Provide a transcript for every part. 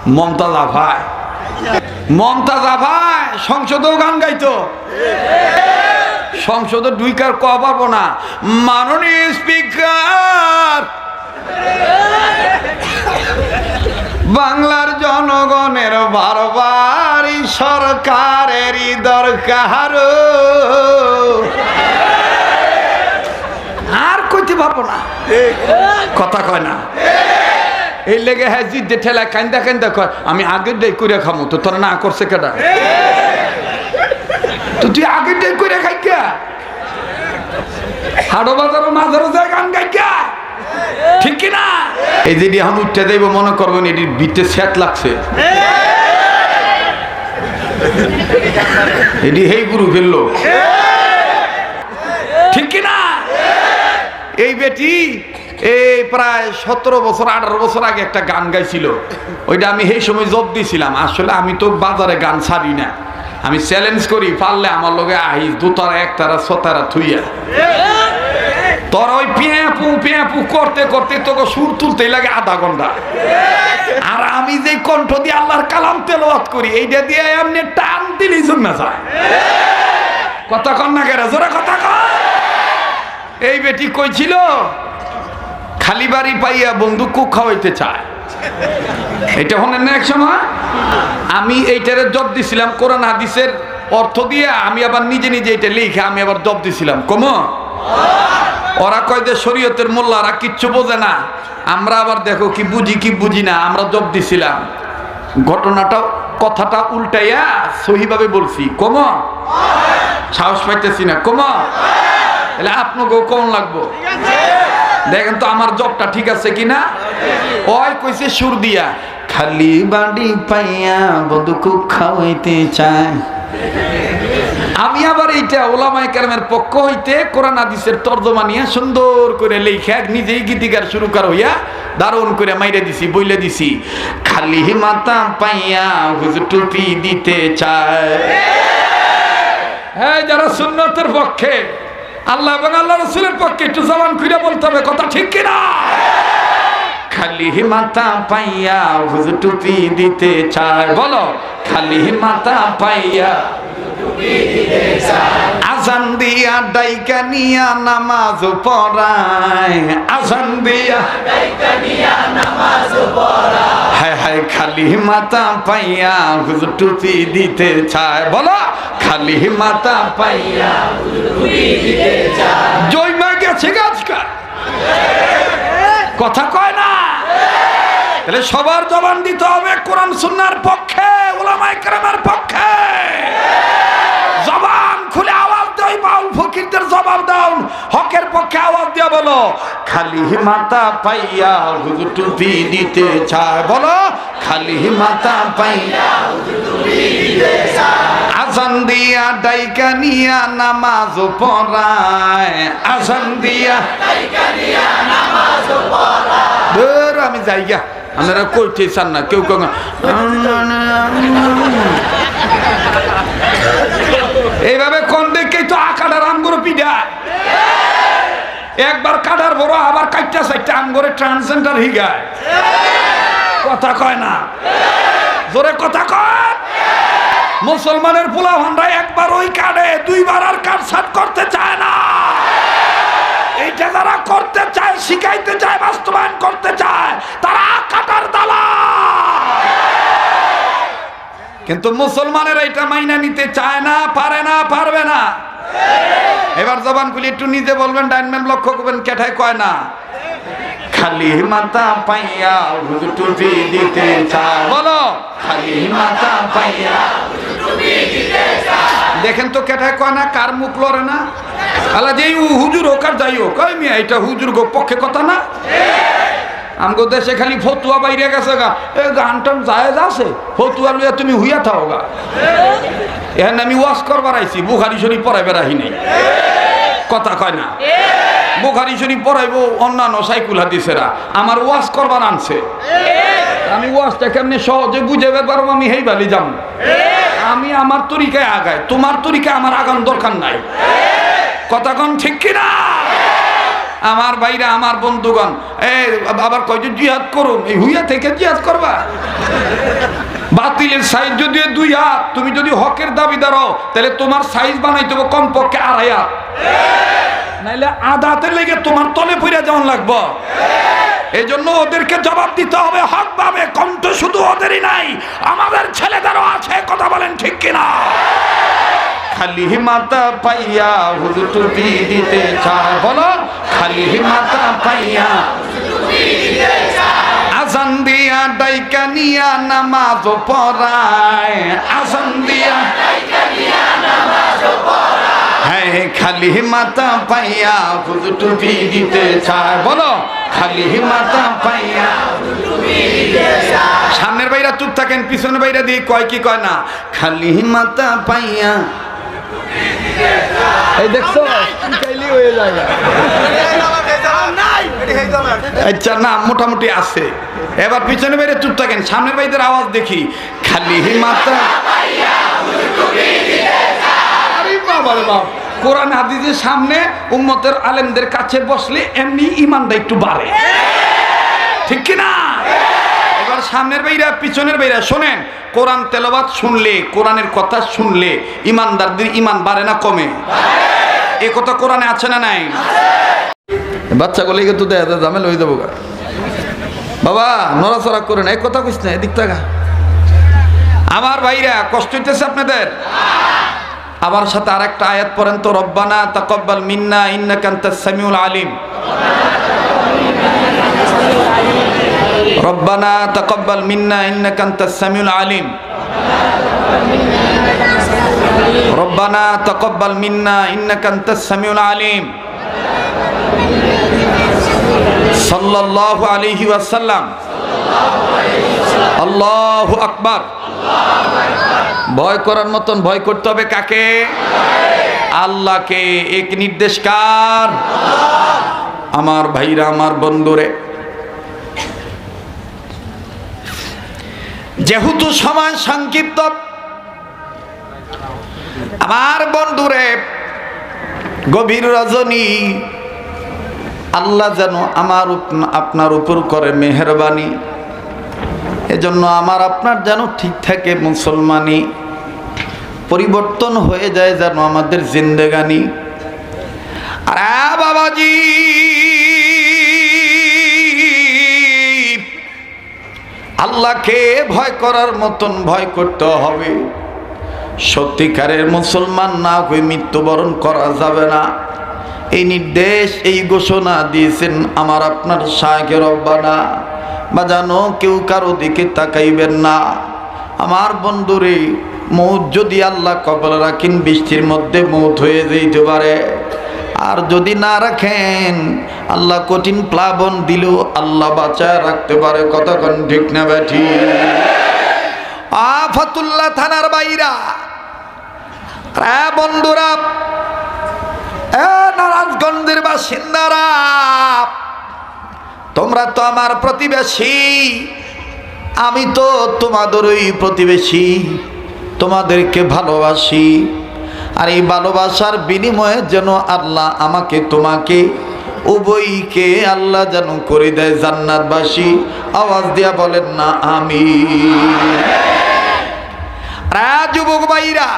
মমতাজা ভাই, মমতাজা ভাই সংসদেও গান গাইতো। সংসদে ঢুইকার ক পারবো না, মাননীয় স্পিকার, বাংলার জনগণের বারবারই সরকারেরই দরকার। আর কইতে পারবো না, কথা কয় না। এই লেগে হ্যাঁ জিদ্দে ঠেলা কান্দা কান্দা কয় আমি আগের ডে করে খামো, তো তোরা না করছে কেটা? তো তুই আগের ডে করে খাই কে? হাড়ো বাজারও মাঝারও যায় গান গাই কে? ঠিক কিনা? এই যে এখন উঠতে দেব মনে করবেন এটির বিটে স্যাট লাগছে, এটি হেই গুরু ফেললো, ঠিক কিনা? এই বেটি এই প্রায় 17 বছর 18 বছর আগে একটা গান গাইছিল, ওইটা আমি সেই সময় জব দিয়েছিলাম। আসলে আমি তো বাজারে গান ছাড়ি না, আমি চ্যালেঞ্জ করি, পারলে আমার লগে আহিস দুতারা একতারা ছতারা থুইয়া। তোর ওই পেঁপু পেঁপু করতে করতে তোকে সুর তুলতেই লাগে আধা ঘন্টা, আর আমি যে কণ্ঠ দিয়ে আল্লাহর কালাম তেলাওয়াত করি এইটা দিয়ে এমনি টান দিলেই জন্মে যায়। কথা কন না কেন, জোরে কথা কন। এই বেটি কইছিল খালি বাড়ি পাইয়া বন্দুক খাওয়াইতে চায়, এটা হলেন না এক সময়। আমি এইটারে জব দিছিলাম কোরআন হাদিসের অর্থ দিয়ে, আমি আবার নিজে নিজে এটা লিখে আমি আবার জব দিছিলাম। কম ওরা কয় যে শরীয়তের মোল্লারা কিচ্ছু বোঝে না, আমরা আবার দেখো কি বুঝি কি বুঝি না, আমরা জব দিছিলাম। ঘটনাটা কথাটা উল্টাইয়া সহিভাবে বলছি। কম সাহস পাইতেছি না, কম তাহলে আপনাকেও কম লাগবো। দেখেন তো আমার জবটা ঠিক আছে কিনা। ওই কইছে সুর দিয়া খালি বাড়ি পাইয়া বন্দুক খাওয়াইতে চায়। আমি আবার এইটা ওলামায়ে কেরামের পক্ষ হইতে কোরআন হাদিসের তর্জমা নিয়ে সুন্দর করে লেখা নিজেই গীতিকার শুরুকার হইয়া দারুণ করে মাইরে দিছি, বইলে দিছি খালি মাথা পাইয়া হুজুর টুপি দিতে চায়। হ্যাঁ, যারা সুন্নতের পক্ষে, আল্লাহ এবং আল্লাহ রাসূলের পক্ষে একটু জবান খুলে বলতে হবে, কথা ঠিক কিনা? খালি মাথা পাইয়া হুজুর টুপি দিতে চায়, বলো খালি মাথা পাইয়া আজান দিয়া ডাইকা নিয়া নামাজ পড়ায়, আজান দিয়া ডাইকা নিয়া নামাজ পড়ায়। হায় হায় খালি মাথা পাইয়া হুজুর টুপি দিতে চায়, বলো খালি মাথা পাইয়া হুজুর টুপি দিতে চায়। জয়মা গেছে গাছকা, কথা কয় না। তাহলে সবার জবান দিতে হবে কোরআন সুন্নাহর পক্ষে, উলামায়ে কেরামের পক্ষে। জবান খুলে আওয়াজ দাও, বাউল ফকিরদের জবাব দাও, হকের পক্ষে আওয়াজ দিয়া বলো খালি মাথা পাইয়া হুজুর টুপি দিতে চায়, বলো খালি মাথা পাইয়া হুজুর টুপি দিতে চায়। আজান দিয়া ডাইকা নিয়া নামাজ পড়ায়, আজান দিয়া ডাইকা নিয়া নামাজ পড়ায়। ধর আমি যাই গা, আপনারা কইতে চান না কেউ কেউ। এইভাবে কোন দেখেই তো আকাটার আমগুলো পিডায়, একবার কাটার বড় আবার কাটটা সাইটটা আমগরে ট্রান্সজেন্ডার হিগায়। কথা কয় না, জোরে কথা কয়। মুসলমানের পোলা ভান্ডা একবার ওই কাটে, দুইবার আর কাট সাট করতে চায় না। এইটা যারা করতে চায়, শিখাইতে চায়, বাস্তবায়ন করতে চায়, তারা কাটার দালাল। কিন্তু মুসলমানের এইটা মাইনা নিতে চায় না, পারে না, পারবে না। এবার জবান খুলে একটু নিজে বলবেন, ডাইনম্যান লক্ষ্য করবেন কেঠায় কয় না খালি মাথা পাইয়া হুজুর টুপি দিতে চায়, বলো খালি মাথা পাইয়া হুজুর টুপি দিতে চায়। দেখেন তো কেঠায় কয় না, কার মুখ লড়ে না। আল্লাহ যেই হুজুর হোক আর যাই হোক, কয় মিয়া এটা হুজুর পক্ষে কথা না। আমগো দেশে খালি ফতুয়া বাইরে গেছে গা, এ গান টান জায়েজ আছে, ফতুয়া লইয়া তুমি হুইয়া থাও গা। এখন আমি ওয়াজ করবার আইছি, বুখারী শরীফ পড়াইবার আহি নাই। কথা কয় না, বুখারী শরীফ পড়াইবো অন্যান্য সাইকুল হাদিসেরা, আমার ওয়াজ করবার আনছে। আমি ওয়াজটা কেমনে সহজে বুঝাইবার পারবো, আমি হেই বালি যাম। আমি আমার তরিকায় আগাই, তোমার তরিকায় আমার আগান দরকার নাই। কথা কন ঠিক কিনা? আমার ভাইরা, আমার বন্ধুগণ, আবার কয় যে জিহাদ করুন, এই হুইয়া থেকে জিহাদ করবা। শরীরের সাইজ যদি 2 হাত, তুমি যদি হকের দাবিদার হও তাহলে তোমার সাইজ বানাইতে হবে কমপক্ষে 2.5 হাত, নাইলে আদাতে লেগে তোমার তলে পড়ে যেমন লাগবো। এই জন্য ওদেরকে জবাব দিতে হবে হক ভাবে। কণ্ঠ শুধু ওদেরই নাই, আমাদের ছেলেদেরও আছে, কথা বলেন ঠিক কিনা? খালি মাথা পাইয়া হুজুর টুপি দিতে চায়, বলো খালি মাথা পাইয়া আজান দিয়া ডাইকা নিয়া নামাজ পড়ায়, আজান দিয়া হ্যাঁ খালি মাথা পাইয়া হুজুর টুপি দিতে চায়, বলো খালি মাথা পাইয়া। সামনের বাইরা চুপ থাকেন, পিছনের বাইরা দিয়ে কয় কি কয় না, খালি মাথা পাইয়া। এই দেখছো হয়ে যায়। আচ্ছা না, মোটামুটি আছে। এবার পিছনে বাইরে চুপ থাকেন, সামনের বাইদের আওয়াজ দেখি, খালি মাথা। কোরআন হাদিসের সামনে উম্মতের আলেমদের কাছে বসলে এমনি ইমানটা একটু বাড়ে, ঠিক কিনা? এবার সামনের বাইরা পিছনের বাইরা শোনেন, কোরআন তেলাওয়াত শুনলে, কোরআনের কথা শুনলে ইমানদারদের ইমান বাড়ে না কমে? এ কথা কোরআনে আছে না নাই? বাচ্চাগুলিকে তো দেয় ঝামেলা হয়ে যাবো। বাবা নড়াচড়া করে না, এই কথা কইস না, এদিক টাকা। আমার ভাইরা কষ্ট হইতেছে আপনাদের? আমার সাথে আর একটা আয়াত পড়েন তো, রব্বানা তাকাব্বাল মিন্না ইন্নাকা আনতাস সামিউল আলিম। রব্বানা তাকাব্বাল মিন্না ইন্নাকা আনতাস সামিউল আলিম। রব্বানা তাকাব্বাল মিন্না ইন্নাকা আনতাস সামিউল আলিম। সাল্লাল্লাহু আলাইহি ওয়াসাল্লাম। আল্লাহু আকবার। ভয় করার মতন ভয় করতে হবে কাকে? আল্লাহকে। এক নির্দেশ কার? আমার ভাইরা, আমার বন্ধুরে, যেহেতু সময় সংক্ষিপ্ত, আমার বন্ধুরে, গভীর রজনী, আল্লাহ যেন আমার আপনার উপর করে মেহেরবানি। এজন্য আমার আপনার যেন ঠিক থাকে মুসলমানি, পরিবর্তন হয়ে যায় যেন আমাদের জিন্দেগানি। আরে বাবাজি, আল্লাহকে ভয় করার মতন ভয় করতে হবে। সত্যিকারের মুসলমান না হয়ে মৃত্যুবরণ করা যাবে না, এই নির্দেশ, এই ঘোষণা দিয়েছেন আমার আপনার শায়েখে রব্বানা। বা জানো, কেউ কারো দিকে তাকাইবেন না। আমার বন্ধুরে, মৌত যদি আল্লাহ কপালে রাখেন, বৃষ্টির মধ্যে মৌত হয়ে যেতে পারে। আর যদি না রাখেন, আল্লাহ কঠিন প্লাবন দিলেও আল্লাহ বাঁচায় রাখতে পারে। কতক্ষণ ঠিক না ব্যাঠি? ফতুল্লাহ থানার বাইরা, বন্ধুরা, নারায়ণগঞ্জের বাসিন্দারা, তোমরা তো আমার প্রতিবেশী, আমি তো তোমাদেরই প্রতিবেশী, তোমাদেরকে ভালোবাসি। আর এই ভালোবাসার বিনিময়ে যেন আল্লাহ আমাকে তোমাকে উভয়কে আল্লাহ যেন করে দেয় জান্নাতবাসী। আওয়াজ দিয়া বলেন না আমিন। যুবক ভাইরা,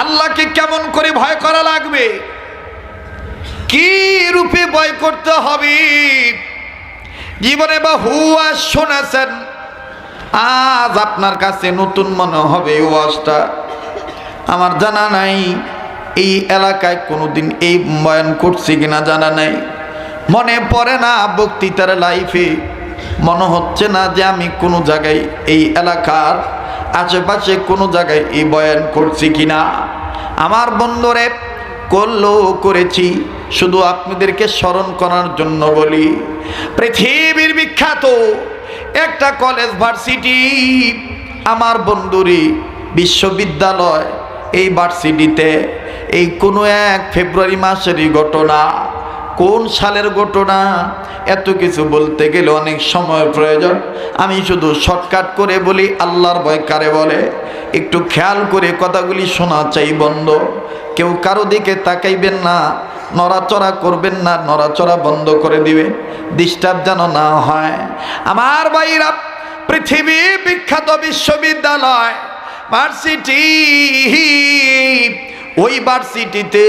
আল্লাহকে কেমন করে ভয় করা লাগবে, কি রূপে ভয় করতে হবে? জীবনে বহু ওয়াজ শুনেছেন, আজ আপনার কাছে নতুন মনে হবে ওয়াজটা। আমার জানা নাই এই এলাকায় কোনোদিন এই বয়ান করছি কিনা জানা নাই, মনে পড়ে না বক্তৃতার লাইফে, মনে হচ্ছে না যে আমি কোনো জায়গায় এই এলাকার আশেপাশে কোনো জায়গায় এই বয়ান করছি কিনা। আমার বন্ধুরে, করলেও করেছি, শুধু আপনাদেরকে স্মরণ করার জন্য বলি। পৃথিবীর বিখ্যাত একটা কলেজ, ভার্সিটি, আমার বন্ধুরি বিশ্ববিদ্যালয়, এই ভার্সিটিতে এই কোনো এক ফেব্রুয়ারি মাসেরই ঘটনা। কোন সালের ঘটনা এত কিছু বলতে গেলে অনেক সময় প্রয়োজন, আমি শুধু শর্টকাট করে বলি। আল্লাহর ভয় কারে বলে একটু খেয়াল করে কথাগুলি শোনা চাই বন্ধ। কেউ কারো দিকে তাকাইবেন না, নড়াচড়া করবেন না, নড়াচড়া বন্ধ করে দিবেন, ডিস্টার্ব যেন না হয়। আমার ভাইরা, পৃথিবী বিখ্যাত বিশ্ববিদ্যালয় ভার্সিটি, ওই ভার্সিটিতে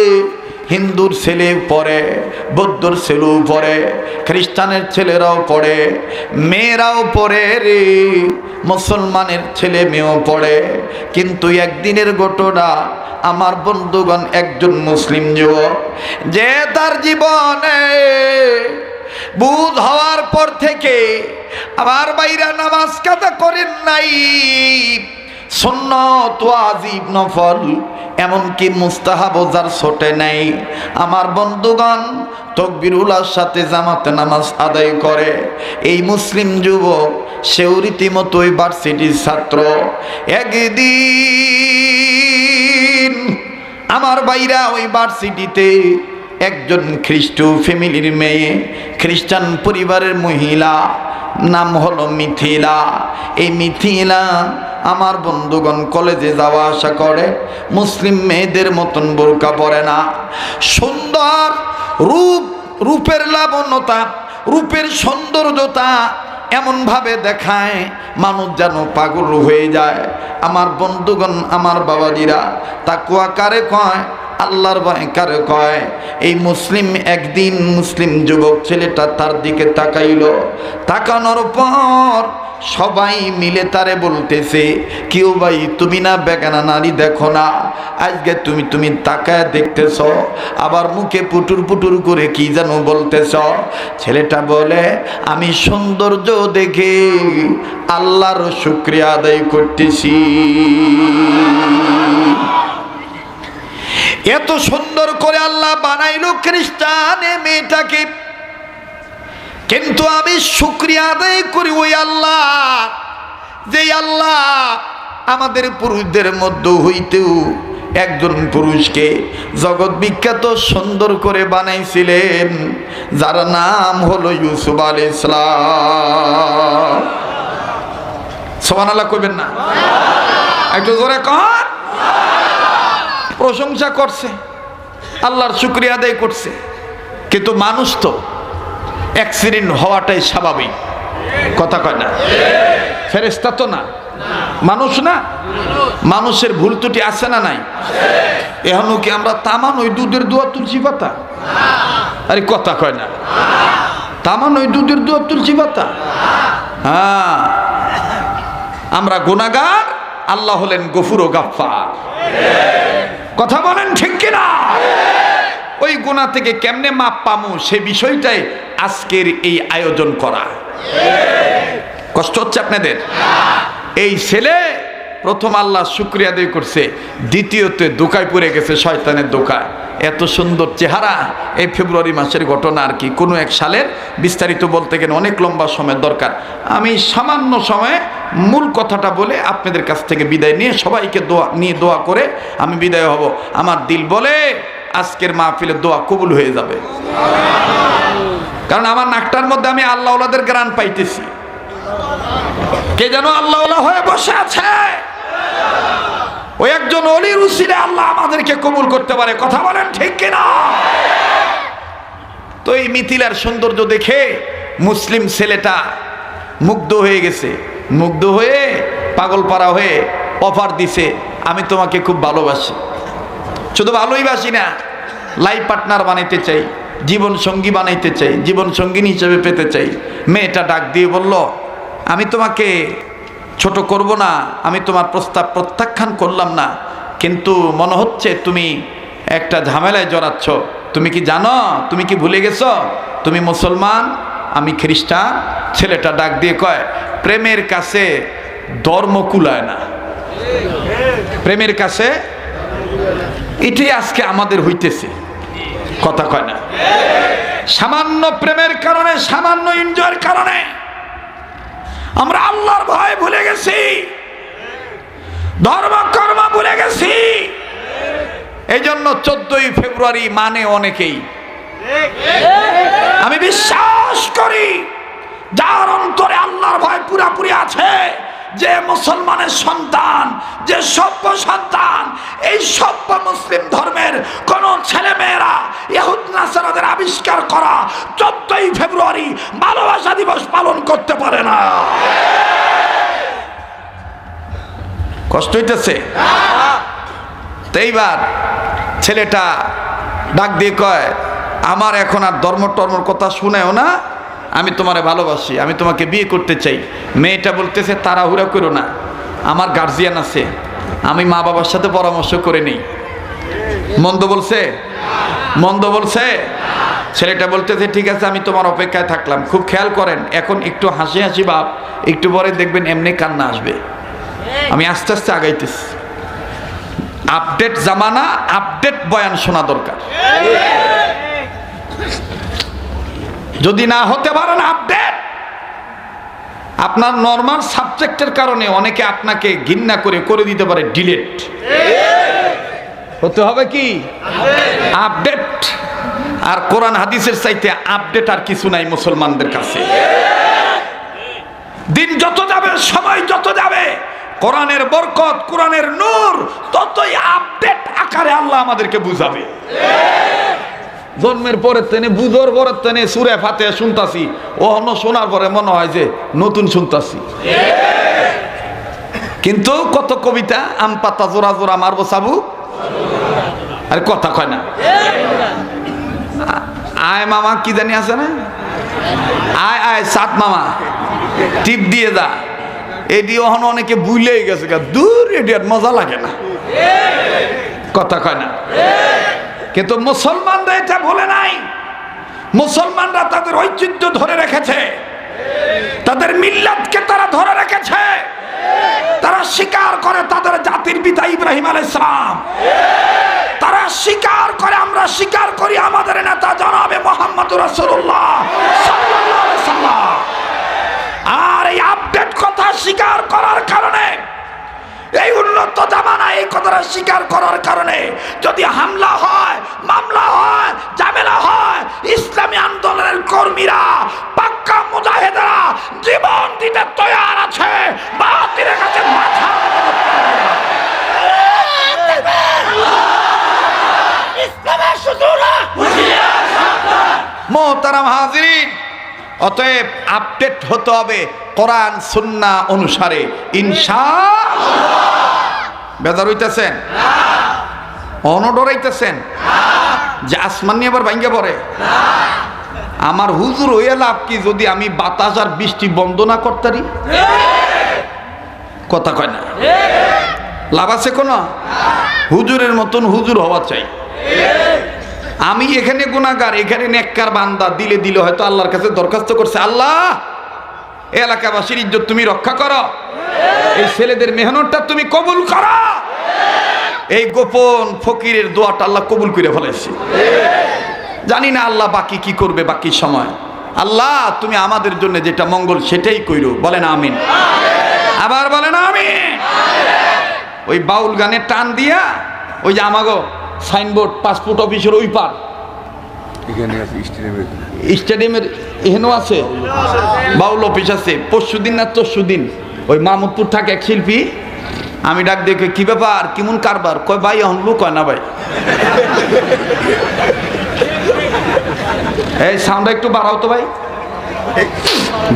হিন্দুর ছেলে পড়ে, বৌদ্ধর ছেলেও পড়ে, খ্রিস্টানের ছেলেরাও পড়ে, মেয়েরাও পড়ে রে, মুসলমানের ছেলে মেয়েও পড়ে। কিন্তু একদিনের ঘটনা, আমার বন্ধুগণ, একজন মুসলিম যুবক যে তার জীবনে বুধ হওয়ার পর থেকে আমার বাইরা নামাজ কাজা করেন নাই, সুন্নত ওয়াজিব নফল এমনকি মুস্তাহাব যার ছোটে নাই, আমার বন্ধুগণ তাকবীরুল্লাহর সাথে জামাতে নামাজ আদায় করে। এই মুসলিম যুবক সেও রীতিমতো ওই ভার্সিটির ছাত্র। একদিন আমার বাইরা ওই ভার্সিটিতে একজন খ্রিস্ট ফ্যামিলির মেয়ে, খ্রিস্টান পরিবারের মহিলা, নাম হলো মিথিলা। এই মিথিলা আমার বন্ধুগণ কলেজে যাওয়া আসা করে, মুসলিম মেয়েদের মতন বোরকা পরে না, সুন্দর রূপের লাবণ্যতা, রূপের সৌন্দর্যতা এমনভাবে দেখায় মানুষ যেন পাগল হয়ে যায়। আমার বন্ধুগণ, আমার বাবাজিরা, তাকওয়া কারে কয়? আল্লাহর ভয় কারে কয়? এই মুসলিম একদিন মুসলিম যুবক ছেলেটা তার দিকে তাকাইল, তাকানোর পর সবাই মিলে তারে বলতেছে, কেউ ভাই তুমি না বেগানা নারী দেখো না, আজকে তুমি তাকায় দেখতেছ, আবার মুখে পুটুর পুটুর করে কি যেন বলতেছ। ছেলেটা বলে, আমি সৌন্দর্য দেখে আল্লাহর শুকরিয়া আদায় করতেছি। এত সুন্দর করে আল্লাহ বানাইলো খ্রিস্টান মেয়েটাকে, কিন্তু আমি শুকরিয়া আদায় করি ওই আল্লাহ, যে আল্লাহ আমাদের পুরুষদের মধ্যে হইতেও একজন পুরুষকে জগৎ বিখ্যাত সুন্দর করে বানাইছিলেন, যার নাম হলো ইউসুফ আলাইহিস সালাম। সুবহানাল্লাহ কইবেন না? একটু জোরে কর। প্রশংসা করছে, আল্লাহর শুকরিয়া আদায় করছে, কিন্তু মানুষ তো অ্যাক্সিডেন্ট হওয়াটাই স্বাভাবিক, কথা কয় না? ফেরেশতা তো না, মানুষ না? মানুষের ভুল ত্রুটি আছে না নাই? এখনো কি আমরা তামান ওই দুধের দোয়া তুলসী পাতা? আরে কথা কয় না, তামান ওই দুধের দোয়া তুলসী পাতা? হ্যাঁ, আমরা গুনাহগার, আল্লাহ হলেন গফুর ও গাফফার। কথা বলেন ঠিক কিনা? ওই গুনাহ থেকে কেমনে মাপ পামু সে বিষয়টাই আজকের এই আয়োজন করা। কষ্ট হচ্ছে আপনাদের? এই ছেলে প্রথম আল্লাহ শুকরিয়া আদায় করছে, দ্বিতীয়তে দোকায় পড়ে গেছে শয়তানের দোকায়। এত সুন্দর চেহারা, এই ফেব্রুয়ারি মাসের ঘটনা আর কি, কোনো এক সালের বিস্তারিত বলতে গেলে অনেক লম্বা সময় দরকার। আমি সামান্য সময়ে মূল কথাটা বলে আপনাদের কাছ থেকে বিদায় নিয়ে সবাইকে দোয়া করে আমি বিদায় হব। আমার দিল বলে আজকের মাহফিলের দোয়া কবুল হয়ে যাবে, কারণ আমার নাকটার মধ্যে আমি আল্লাহ ওয়ালাদের গ্রান পাইতেছি। কে যেন আল্লাহ ওয়ালা হয়ে বসে আছে, ওই একজন ওলির উসিলে আল্লাহ আমাদেরকে কবুল করতে পারে। কথা বলেন ঠিক কিনা? তো এই মিথিলার সৌন্দর্য দেখে মুসলিম ছেলেটা মুগ্ধ হয়ে গেছে, মুগ্ধ হয়ে পাগল পাড়া হয়ে অফার দিছে, আমি তোমাকে খুব ভালোবাসি, শুধু ভালোই বাসি না, লাইফ পার্টনার বানাইতে চাই, জীবন সঙ্গী বানাইতে চাই, জীবন সঙ্গিনী হিসেবে পেতে চাই। মেয়েটা ডাক দিয়ে বলল, আমি তোমাকে ছোট করব না, আমি তোমার প্রস্তাব প্রত্যাখ্যান করলাম না, কিন্তু মনে হচ্ছে তুমি একটা ঝামেলায় জড়াচ্ছ। তুমি কি জানো, তুমি কি ভুলে গেছো তুমি মুসলমান, আমি খ্রিস্টান? ছেলেটা ডাক দিয়ে কয়, প্রেমের কাছে ধর্ম কুলায় না, প্রেমের কাছে। এটাই আজকে আমাদের হইতেছে, কথা কয় না? সামান্য প্রেমের কারণে, সামান্য এনজয়ের কারণে আমরা আল্লাহর ভয় ভুলে গেছি, ধর্ম কর্ম ভুলে গেছি। এই জন্য 14ই ফেব্রুয়ারি মানে অনেকেই, আমি বিশ্বাস করি যার অন্তরে আল্লাহর ভয় পুরাপুরি আছে, যে মুসলমানের সন্তান, যে সভ্য সন্তান, এই সভ্য মুসলিম ধর্মের কোন ছেলে মেয়েরা ইহুদ নাসারাদের আবিষ্কার করা 14ই ফেব্রুয়ারি ভালোবাসা দিবস পালন করতে পারে না। কষ্ট হইতেছে? তো এইবার ছেলেটা ডাক দিয়ে কয়, আমার এখন আর ধর্ম টর্মর কথা শুনেও না, আমি তোমারে ভালোবাসি, আমি তোমাকে বিয়ে করতে চাই। মেয়েটা বলতেছে, তাড়াহুড়া করো না, আমার গার্জিয়ান আছে, আমি মা বাবার সাথে পরামর্শ করে নিই। মন্দ বলছে? মন্দ বলছে? ছেলেটা বলতেছে, ঠিক আছে, আমি তোমার অপেক্ষায় থাকলাম। খুব খেয়াল করেন, এখন একটু হাসি হাসি ভাব, একটু পরে দেখবেন এমনি কান্না আসবে। আমি আস্তে আস্তে আগাইতেছি। আপডেট জামানা, আপডেট বয়ান শোনা দরকার। যদি না হতে পারেন আপডেট, আপনার নরমাল সাবজেক্টের কারণে অনেকে আপনাকে ঘৃণা করে দিতে পারে ডিলিট। হতে হবে কি আপডেট। আর কোরআন হাদিসের চাইতে আপডেট আর কিছু নাই মুসলমানদের কাছে। দিন যত যাবে, সময় যত যাবে, কোরআনের বরকত, কোরআনের নূর ততই আপডেট আকারে আল্লাহ আমাদেরকে বুঝাবে। জন্মের পরে তেনে, বুঝোর পরে তেনে সূরা ফাতিহা শুনতাছি, ওহনো শোনার পরে মনে হয় যে নতুন শুনতাছি। কিন্তু কত কবিতা, আম পাতা জোড়া জোড়া মারবো সাবু, আরে কথা কয় না। আয় মামা কি জানি আছে না, আয় আয় সাত মামা টিপ দিয়ে যা, এটি ওখানে অনেকে ভুলেই গেছে, দূর এটি আর মজা লাগে না, কথা কয় না। কিন্তু মুসলমানরা এটা ভুলে নাই। মুসলমানরা তাদের ঐতিহ্য ধরে রেখেছে, তাদের মিল্লাতকে তারা ধরে রেখেছে। তারা স্বীকার করে তাদের জাতির পিতা ইব্রাহিম আলাইহিস সালাম, তারা স্বীকার করে, আমরা স্বীকার করি আমাদের নেতা জনাবে মুহাম্মদুর রাসূলুল্লাহ সাল্লাল্লাহু আলাইহি ওয়াসাল্লাম। আর এই আপডেট কথা স্বীকার করার কারণে, এই উন্নত জামানায় এই কথাটা স্বীকার করার কারণে যদি হামলা হয়, মামলা হয়, ঝামেলা হয়, ইসলামী আন্দোলনের কর্মীরা, পাক্কা মুজাহিদরা জীবন দিতে তৈয়ার আছে। বাতিলের কাছে মাথা ইসলামের সুজুরা মোহতারাম হাজিরিন, অতএব আপডেট হতে হবে কোরআন সুন্নাহ অনুসারে ইনশাআল্লাহ। বেজার হইতেছেন? অনডরাইতেছেন যে আসমান নিয়ে আবার ভাঙ্গে পড়ে? আমার হুজুর হইয়া লাভ কি যদি আমি বাতাস আর বৃষ্টি বন্ধ না করতারি? কথা কয় না, লাভ আছে কোন? হুজুরের মতন হুজুর হওয়া চাই। আমি এখানে গুনাহগার, এখানে নেককার বান্দা, দিলে দিলে হয়তো আল্লাহর কাছে দরখাস্ত করছে, আল্লাহ এলাকাবাসীর ইজ্জত তুমি রক্ষা করো, এই ছেলেদের মেহনতটা তুমি কবুল করো। এই গোপন ফকিরের দোয়াটা আল্লাহ কবুল করে ফেলেছে। জানি না আল্লাহ বাকি কি করবে বাকি সময়। আল্লাহ তুমি আমাদের জন্য যেটা মঙ্গল সেটাই কইরো, বলেন আমিন। আবার বলেন আমিন। ওই বাউল গানে টান দিয়া, ওই যে আমাগো সাইনবোর্ড পাসপোর্ট অফিসের ওই পার, স্টেডিয়ামের এখানেও আছে বাউল অফিস আছে। পরশুদিন না তরশুদিন ওই মাহমুদপুর থাকে এক শিল্পী, আমি ডাক দেখে, কি ব্যাপার, কেমন কারবার? কয় ভাই এখন লোক হয় না ভাই। এই সাউন্ডটা একটু বাড়াও তো ভাই,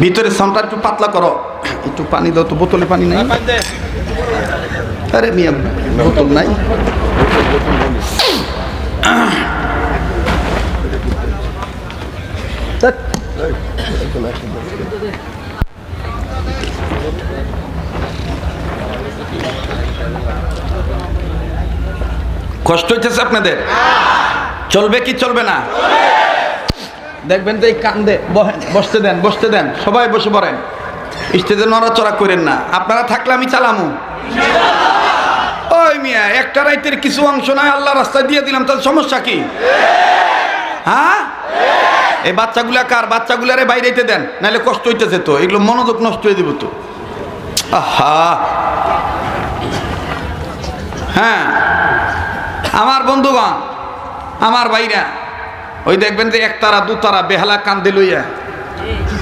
ভিতরের সাউন্ডটা একটু পাতলা করো। একটু পানি দাও তো, বোতলে পানি নাই? আরে মিয়া বোতল নাই। কষ্ট হইতেছে আপনাদের? চলবে কি চলবে না? দেখবেন তো এই কান্দে, বসতে দেন, বসতে দেন, সবাই বসে পড়েন, স্টেজে নড়াচড়া করেন না। আপনারা থাকলে আমি চালামু। ওই মিয়া একটা রাইতের কিছু অংশ নয় আল্লাহ রাস্তায় দিয়ে দিলাম, তার সমস্যা কি? হ্যাঁ, এই বাচ্চাগুলা কার? বাচ্চাগুলারে বাইরেতে দেন, নাহলে কষ্ট হইতেছে তো, এগুলো মনোযোগ নষ্ট হয়ে দিব তো। আহা, হ্যাঁ আমার বন্ধুগণ, আমার ভাইরা, ওই দেখবেন যে একতারা দুতারা বেহালা কান্দে লইয়া,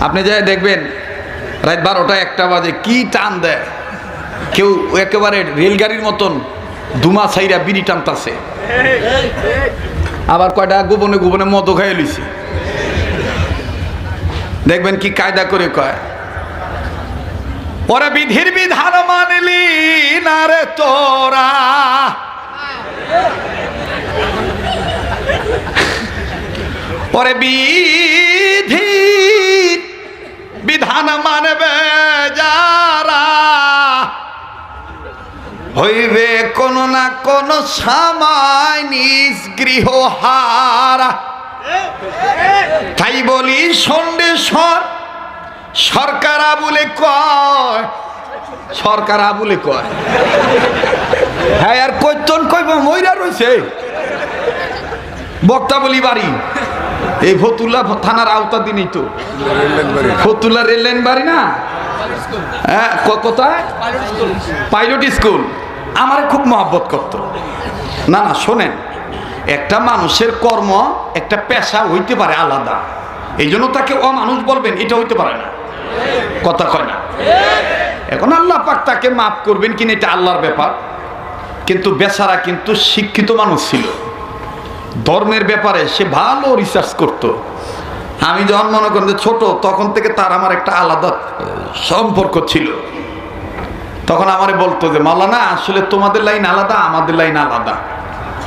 আপনি যাই দেখবেন রাত 12টা 1টা বাজে কি টান দেয়, কেউ একেবারে রেলগাড়ির মতন ধুমা ছাইরা বিড়ি টানতাছে, আবার কয়টা গোপনে গোপনে মদও খাইয়ে লইছে। দেখবেন কি কায়দা করে কয়, ওরা বিধির বিধান মানলি না রে তোরা পরে বিধি বিধান মানবে যারা হইবে কোন না কোন সময় নিজ গৃহ হারা। তাই বলি সন্দেশ্বর সরকার আবুলে কয়, সরকার আবুলে কয়, হ্যাঁ আর কইতন কইব মইরা রইছে বক্তা বলি বাড়ি এই ফতুল্লা থানার আওতাধীনই তো, ফতুল্লা রেল লাইন বাড়ি না, হ্যাঁ কোথায় পাইলট স্কুল। আমার খুব মহব্বত করতো। না না শোনেন, একটা মানুষের কর্ম একটা পেশা হইতে পারে আলাদা, এই জন্য তাকে অমানুষ বলবেন এটা হইতে পারে না, কথা কয় না। এখন আল্লাহ পাক তাকে মাফ করবেন কিনা এটা আল্লাহর ব্যাপার, কিন্তু বেচারা কিন্তু শিক্ষিত মানুষ ছিল, ধর্মের ব্যাপারে সে ভালো রিসার্চ করত। আমি যখন মনে করেন যে ছোট, তখন থেকে তার আমার একটা আলাদা সম্পর্ক ছিল। তখন আমারে বলতো যে মাওলানা আসলে তোমাদের লাইন আলাদা, আমাদের লাইন আলাদা,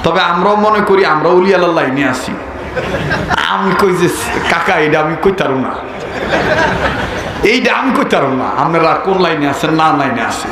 তবে আমরাও মনে করি আমরা উলি আল্লাহর লাইনে আছি। আমি কই যে কাকা এটা আমি কইতারুম না, এইটা আমি কইতারুম না, আপনারা কোন লাইনে আছেন না লাইনে আছে।